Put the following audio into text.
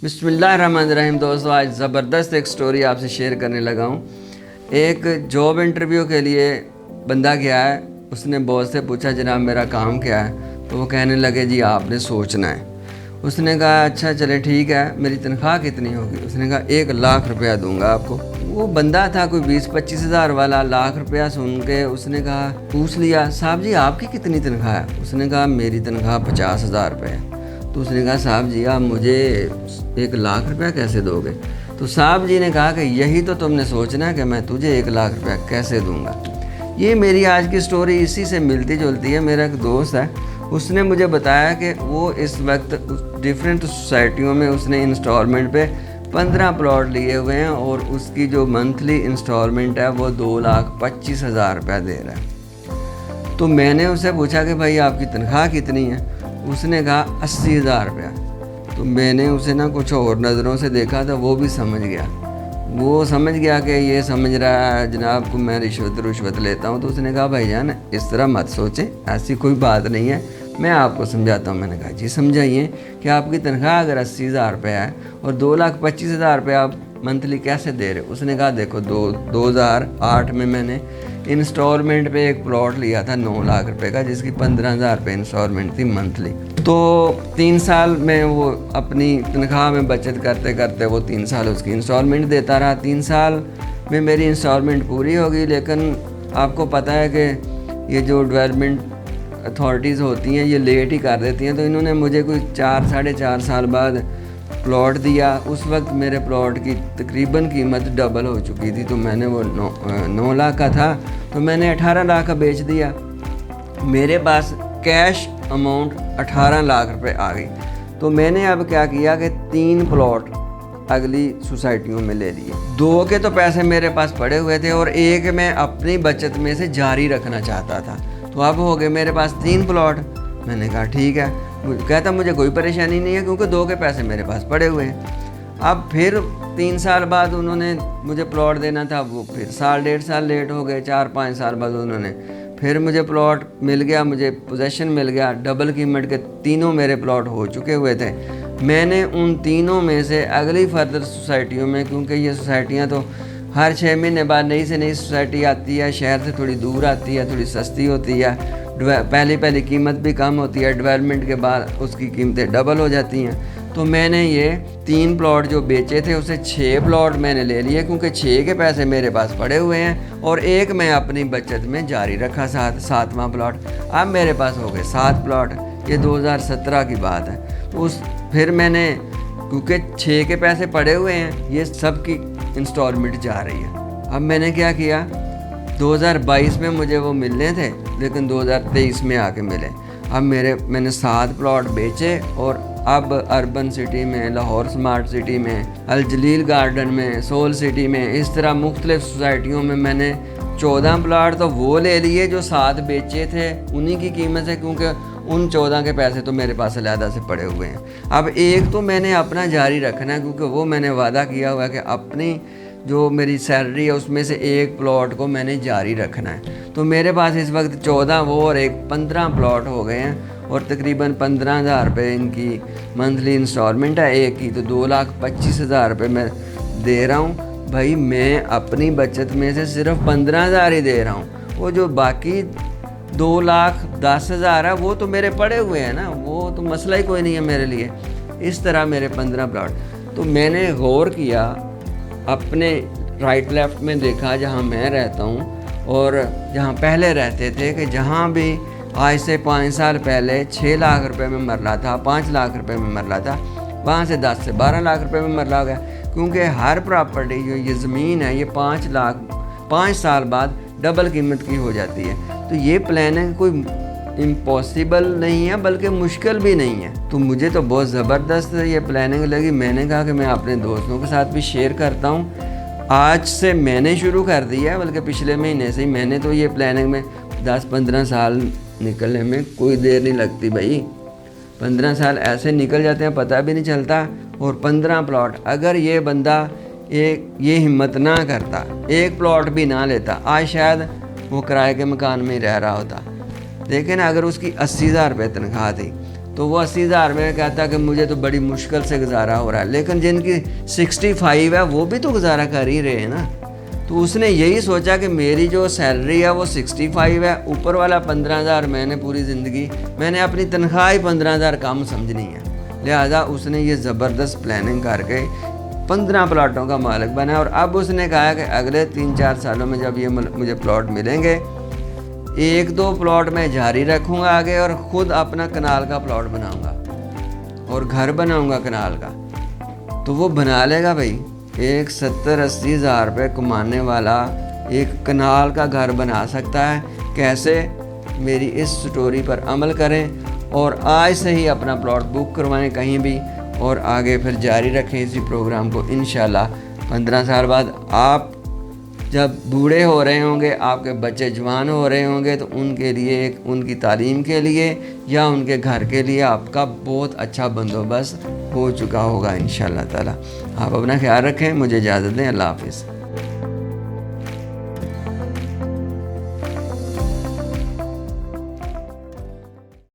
बिस्मिल्लाहिर्रहमानिर्रहीम। दोस्तों, आज ज़बरदस्त एक स्टोरी आपसे शेयर करने लगा हूँ। एक जॉब इंटरव्यू के लिए बंदा गया है। उसने बॉस से पूछा, जनाब मेरा काम क्या है? तो वो कहने लगे, जी आपने सोचना है। उसने कहा, अच्छा चले ठीक है, मेरी तनख्वाह कितनी होगी? उसने कहा, 1 लाख रुपया दूंगा आपको। वो बंदा था कोई 20-25 हज़ार वाला। लाख रुपया सुन के उसने कहा, पूछ लिया, साहब जी आपकी कितनी तनख्वाह है? उसने कहा, मेरी तनख्वाह 50,000 रुपये है। तो उसने कहा, साहब जी आप मुझे 1 लाख रुपया कैसे दोगे? तो साहब जी ने कहा कि यही तो तुमने सोचना है कि मैं तुझे 1 लाख रुपया कैसे दूंगा। ये मेरी आज की स्टोरी इसी से मिलती जुलती है। मेरा एक दोस्त है, उसने मुझे बताया कि वो इस वक्त डिफरेंट सोसाइटियों में उसने इंस्टॉलमेंट पे 15 प्लॉट लिए हुए हैं और उसकी जो मंथली इंस्टॉलमेंट है वो 2,25,000 रुपया दे रहा है। तो मैंने उससे पूछा कि भाई आपकी तनख्वाह कितनी है? उसने कहा 80,000 रुपया। तो मैंने उसे ना कुछ और नज़रों से देखा तो वो भी समझ गया। वो समझ गया कि ये समझ रहा है जनाब को मैं रिश्वत लेता हूँ। तो उसने कहा, भाईजान इस तरह मत सोचें, ऐसी कोई बात नहीं है, मैं आपको समझाता हूँ। मैंने कहा, जी समझाइए कि आपकी तनख्वाह अगर 80,000 रुपया है और 2,25,000 रुपया आप मंथली कैसे दे रहे हो? उसने कहा, देखो 2008 में मैंने इंस्टॉलमेंट पे एक प्लॉट लिया था 9 लाख रुपए का, जिसकी 15,000 रुपये इंस्टॉलमेंट थी मंथली। तो 3 साल में वो अपनी तनख्वाह में बचत करते करते वो 3 साल उसकी इंस्टॉलमेंट देता रहा। 3 साल में मेरी इंस्टॉलमेंट पूरी होगी, लेकिन आपको पता है कि ये जो डेवलपमेंट अथॉरिटीज़ होती हैं ये लेट ही कर देती हैं। तो इन्होंने मुझे कोई 4-4.5 साल बाद प्लॉट दिया। उस वक्त मेरे प्लॉट की तकरीबन कीमत डबल हो चुकी थी। तो मैंने वो 9 लाख का था तो मैंने 18 लाख का बेच दिया। मेरे पास कैश अमाउंट 18 लाख रुपए आ गई। तो मैंने अब क्या किया कि 3 प्लॉट अगली सोसाइटियों में ले लिए। 2 के तो पैसे मेरे पास पड़े हुए थे और एक मैं अपनी बचत में से जारी रखना चाहता था। तो अब हो गए मेरे पास 3 प्लॉट। मैंने कहा ठीक है। कहता मुझे कोई परेशानी नहीं है क्योंकि 2 के पैसे मेरे पास पड़े हुए हैं। अब फिर 3 साल बाद उन्होंने मुझे प्लॉट देना था, वो फिर 1.5 साल लेट हो गए। 4-5 साल बाद उन्होंने फिर मुझे प्लॉट मिल गया, मुझे पोजेसन मिल गया। डबल कीमत के तीनों मेरे प्लॉट हो चुके हुए थे। मैंने उन तीनों में से अगली फर्दर सोसाइटियों में, क्योंकि ये सोसाइटियाँ तो हर 6 महीने बाद नई से नई सोसाइटी आती है, शहर से थोड़ी दूर आती है, थोड़ी सस्ती होती है, पहली कीमत भी कम होती है, डेवलपमेंट के बाद उसकी कीमतें डबल हो जाती हैं। तो मैंने ये 3 प्लॉट जो बेचे थे उसे 6 प्लॉट मैंने ले लिए, क्योंकि 6 के पैसे मेरे पास पड़े हुए हैं और एक मैं अपनी बचत में जारी रखा, 7वां प्लॉट। अब मेरे पास हो गए 7 प्लॉट। ये 2017 की बात है। तो फिर मैंने, क्योंकि 6 के पैसे पड़े हुए हैं, ये सब की इंस्टॉलमेंट जा रही है। अब मैंने क्या किया, 2022 में मुझे वो मिलने थे लेकिन 2023 में आके मिले। अब मैंने 7 प्लॉट बेचे और अब अर्बन सिटी में, लाहौर स्मार्ट सिटी में, अल जलील गार्डन में, सोल सिटी में, इस तरह मुख्तलिफ सोसाइटियों में मैंने 14 प्लॉट तो वो ले लिए जो 7 बेचे थे उन्हीं की कीमत से, क्योंकि उन 14 के पैसे तो मेरे पास अलहदा से पड़े हुए हैं। अब एक तो मैंने अपना जारी रखना है, क्योंकि वो मैंने वादा किया हुआ है कि अपनी जो मेरी सैलरी है उसमें से एक प्लॉट को मैंने जारी रखना है। तो मेरे पास इस वक्त 14 वो और एक 15 प्लॉट हो गए हैं और तकरीबन 15,000 रुपये इनकी मंथली इंस्टॉलमेंट है एक की। तो 2,25,000 रुपये मैं दे रहा हूँ। भाई मैं अपनी बचत में से सिर्फ 15,000 ही दे रहा हूँ। वो जो बाकी 2,10,000 है वो तो मेरे पड़े हुए हैं ना, वो तो मसला ही कोई नहीं है मेरे लिए। इस तरह मेरे 15 प्लॉट। तो मैंने गौर किया, अपने राइट लेफ्ट में देखा जहाँ मैं रहता हूँ और जहाँ पहले रहते थे, कि जहाँ भी आज से 5 साल पहले 6 लाख रुपए में मरला था, 5 लाख रुपए में मरला था, वहाँ से 10 से 12 लाख रुपए में मरला गया। क्योंकि हर प्रॉपर्टी जो ये ज़मीन है ये 5 साल बाद डबल कीमत की हो जाती है। तो ये प्लानिंग कोई इम्पॉसिबल नहीं है, बल्कि मुश्किल भी नहीं है। तो मुझे तो बहुत ज़बरदस्त ये प्लानिंग लगी। मैंने कहा कि मैं अपने दोस्तों के साथ भी शेयर करता हूँ। आज से मैंने शुरू कर दिया है, बल्कि पिछले महीने से ही। मैंने तो ये प्लानिंग में 10-15 साल निकलने में कोई देर नहीं लगती भाई। 15 साल ऐसे निकल जाते हैं, पता भी नहीं चलता। और 15 प्लॉट, अगर ये बंदा ये हिम्मत ना करता, एक प्लॉट भी ना लेता, आज शायद वो किराए के मकान में ही रह रहा होता। लेकिन अगर उसकी 80,000 रुपये तनख्वाह थी तो वो 80,000 में कहता कि मुझे तो बड़ी मुश्किल से गुजारा हो रहा है, लेकिन जिनकी 65 है वो भी तो गुजारा कर ही रहे हैं ना। तो उसने यही सोचा कि मेरी जो सैलरी है वो 65 है, ऊपर वाला 15,000 मैंने पूरी ज़िंदगी मैंने अपनी तनख्वाह ही 15,000 कम समझनी है। लिहाजा उसने ये ज़बरदस्त प्लानिंग करके 15 प्लाटों का मालिक बना। और अब उसने कहा कि अगले 3-4 सालों में जब ये मुझे प्लॉट मिलेंगे, 1-2 प्लॉट मैं जारी रखूँगा आगे और ख़ुद अपना कनाल का प्लॉट बनाऊँगा और घर बनाऊँगा कनाल का। तो वो बना लेगा भाई। एक 70-80 हज़ार रुपये कमाने वाला एक कनाल का घर बना सकता है। कैसे? मेरी इस स्टोरी पर अमल करें और आज से ही अपना प्लॉट बुक करवाएं कहीं भी, और आगे फिर जारी रखें इसी प्रोग्राम को। इंशाल्लाह 15 साल बाद आप जब बूढ़े हो रहे होंगे, आपके बच्चे जवान हो रहे होंगे, तो उनके लिए, उनकी तालीम के लिए या उनके घर के लिए आपका बहुत अच्छा बंदोबस्त हो चुका होगा इंशाल्लाह ताला। आप अपना ख्याल रखें। मुझे इजाज़त दें। अल्लाह हाफ़िज़।